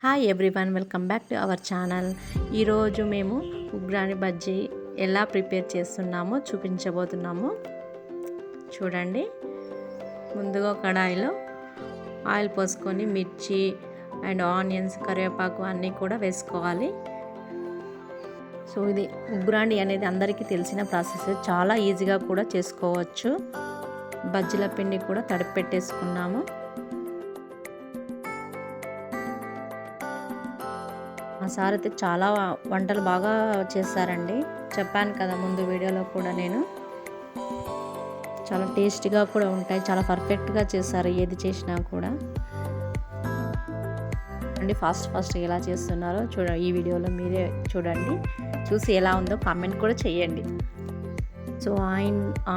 Hi everyone, welcome back to our channel. ఈరోజు మేము ఉగ్రాని బజ్జీ ఎలా ప్రిపేర్ చేస్తున్నామో చూపించబోతున్నాము. చూడండి, ముందుగా కడాయిలో ఆయిల్ పోసుకొని మిర్చి అండ్ ఆనియన్స్, కరివేపాకు అన్నీ కూడా వేసుకోవాలి. సో ఇది ఉగ్రాని అనేది అందరికీ తెలిసిన ప్రాసెస్, చాలా ఈజీగా కూడా చేసుకోవచ్చు. బజ్జీల పిండి కూడా తడిపి పెట్టేసుకున్నాము. మా సార్ అయితే చాలా వంటలు బాగా చేస్తారండి. చెప్పాను కదా ముందు వీడియోలో కూడా, నేను చాలా టేస్టీగా కూడా ఉంటాయి, చాలా పర్ఫెక్ట్గా చేస్తారు ఏది చేసినా కూడా. అండి ఫాస్ట్ ఎలా చేస్తున్నారో ఈ వీడియోలో మీరే చూడండి. చూసి ఎలా ఉందో కామెంట్ కూడా చేయండి. సో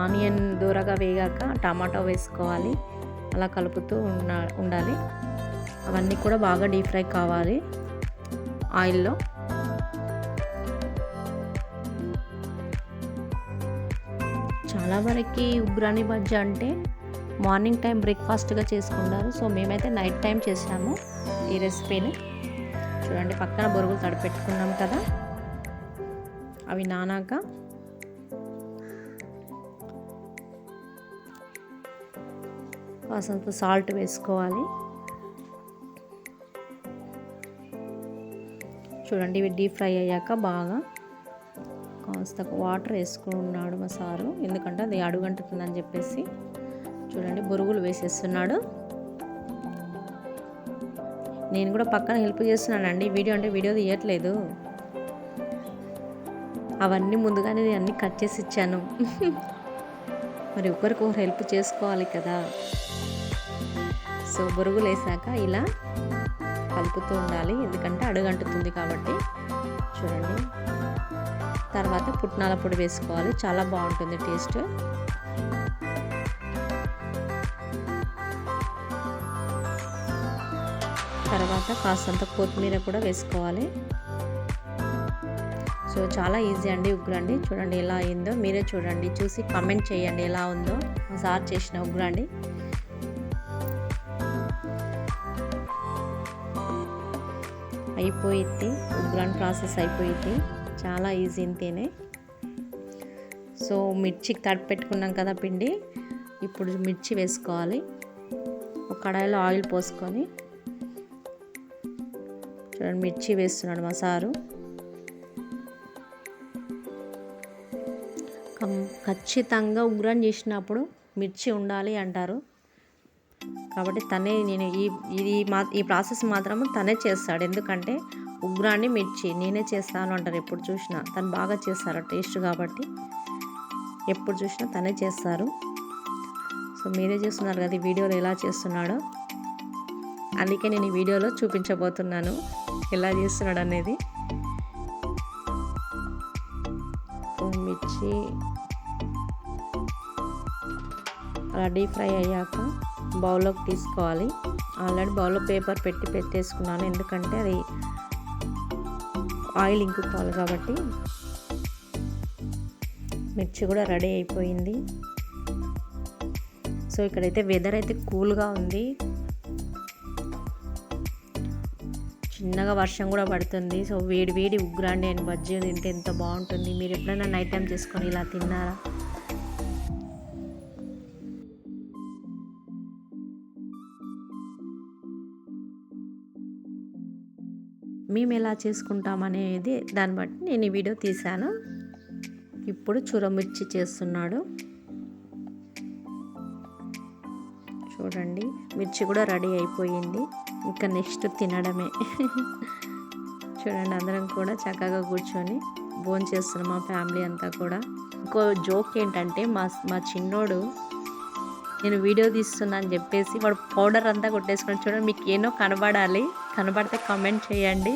ఆనియన్ దూరగా వేగాక టమాటో వేసుకోవాలి. అలా కలుపుతూ ఉండాలి. అవన్నీ కూడా బాగా డీప్ ఫ్రై కావాలి ఆయిల్లో. చాలా వరకు ఉగ్రాని బజ్జీ అంటే మార్నింగ్ టైం బ్రేక్ఫాస్ట్గా చేసుకుంటారు. సో మేమైతే నైట్ టైం చేసాము ఈ రెసిపీని. చూడండి, పక్కన బొరుగులు తడిపెట్టుకున్నాం కదా, అవి నానాక కాసంత సాల్ట్ వేసుకోవాలి. చూడండి, ఇవి డీప్ ఫ్రై అయ్యాక బాగా కాస్త వాటర్ వేసుకున్నాడు మా సారు, ఎందుకంటే అది అడుగంటుతుందని చెప్పేసి. చూడండి, బొరుగులు వేసేస్తున్నాడు. నేను కూడా పక్కన హెల్ప్ చేస్తున్నానండి. వీడియో తీయట్లేదు. అవన్నీ ముందుగానే నేను అన్నీ కట్ చేసి ఇచ్చాను. మరి ఒకరికొకరు హెల్ప్ చేసుకోవాలి కదా. సో బొరుగులు వేసాక ఇలా కలుపుతూ ఉండాలి, ఎందుకంటే అడుగంటుతుంది కాబట్టి. చూడండి, తర్వాత పుట్నాల పొడి వేసుకోవాలి, చాలా బాగుంటుంది టేస్ట్. తర్వాత కాస్తంత కొత్తిమీర కూడా వేసుకోవాలి. సో చాలా ఈజీ అండి ఉగ్రాండి. చూడండి ఎలా అయిందో మీరే చూడండి, చూసి కామెంట్ చేయండి ఎలా ఉందో మా సార్ చేసిన ఉగ్రాండి. అయిపోయింది, ఉగ్రాన్ ప్రాసెస్ అయిపోయింది. చాలా ఈజీ ఇంతేనే. సో మిర్చికి తడిపి పెట్టుకున్నాం కదా పిండి, ఇప్పుడు మిర్చి వేసుకోవాలి. ఒక కడాయిలో ఆయిల్ పోసుకొని చూడండి మిర్చి వేస్తున్నాడు మా సారు. ఖచ్చితంగా ఉగ్రాన్ చేసినప్పుడు మిర్చి ఉండాలి అంటారు కాబట్టి నేను ఈ ప్రాసెస్ మాత్రం తనే చేస్తాడు. ఎందుకంటే ఉగ్రాన్ని మిర్చి నేనే చేస్తాను అంటారు ఎప్పుడు చూసినా. తను బాగా చేస్తారు టేస్ట్ కాబట్టి ఎప్పుడు చూసినా తనే చేస్తారు. సో మీరే చూస్తున్నారు కదా ఈ వీడియోలో ఎలా చేస్తున్నాడో, అందుకే నేను ఈ వీడియోలో చూపించబోతున్నాను ఎలా చేస్తున్నాడు అనేది. సో మిర్చి అలా డీప్ ఫ్రై అయ్యాక బౌల్లోకి తీసుకోవాలి. ఆల్రెడీ బౌల్లో పేపర్ పెట్టేసుకున్నాను, ఎందుకంటే అది ఆయిల్ ఇంకుకోవాలి కాబట్టి. మిర్చి కూడా రెడీ అయిపోయింది. సో ఇక్కడైతే వెదర్ అయితే కూల్గా ఉంది, చిన్నగా వర్షం కూడా పడుతుంది. సో వేడి ఉగ్రాండి అండ్ బజ్జీ తింటే ఎంత బాగుంటుంది. మీరు ఎప్పుడైనా నైట్ టైం చేసుకొని ఇలా తిన్నారా? మేము ఎలా చేసుకుంటామనేది దాన్ని బట్టి నేను ఈ వీడియో తీశాను. ఇప్పుడు చూరమిర్చి చేస్తున్నాడు. చూడండి, మిర్చి కూడా రెడీ అయిపోయింది. ఇంకా నెక్స్ట్ తినడమే. చూడండి, అందరం కూడా చక్కగా కూర్చొని భోంచేస్తున్నాం మా ఫ్యామిలీ అంతా కూడా. ఇంకో జోక్ ఏంటంటే మా చిన్నోడు నేను వీడియో తీస్తున్నా అని చెప్పేసి వాడు పౌడర్ అంతా కొట్టేసుకుని, చూడండి మీకు ఏనో కనబడితే కామెంట్ చేయండి.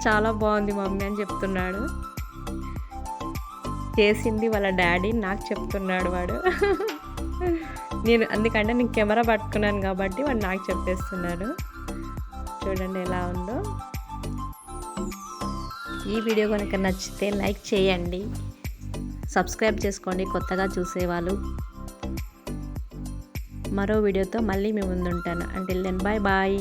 చాలా బాగుంది మమ్మీ అని చెప్తున్నాడు. చేసింది వాళ్ళ డాడీ నాకు చెప్తున్నాడు వాడు. అందుకంటే నేను కెమెరా పట్టుకున్నాను కాబట్టి వాడు నాకు చెప్పేస్తున్నాడు. చూడండి ఎలా ఉందో. ఈ వీడియో కనుక నచ్చితే లైక్ చేయండి, సబ్స్క్రైబ్ చేసుకోండి కొత్తగా చూసేవాళ్ళు. మరో వీడియోతో మళ్ళీ మీ ముందుంటాను. Until then bye.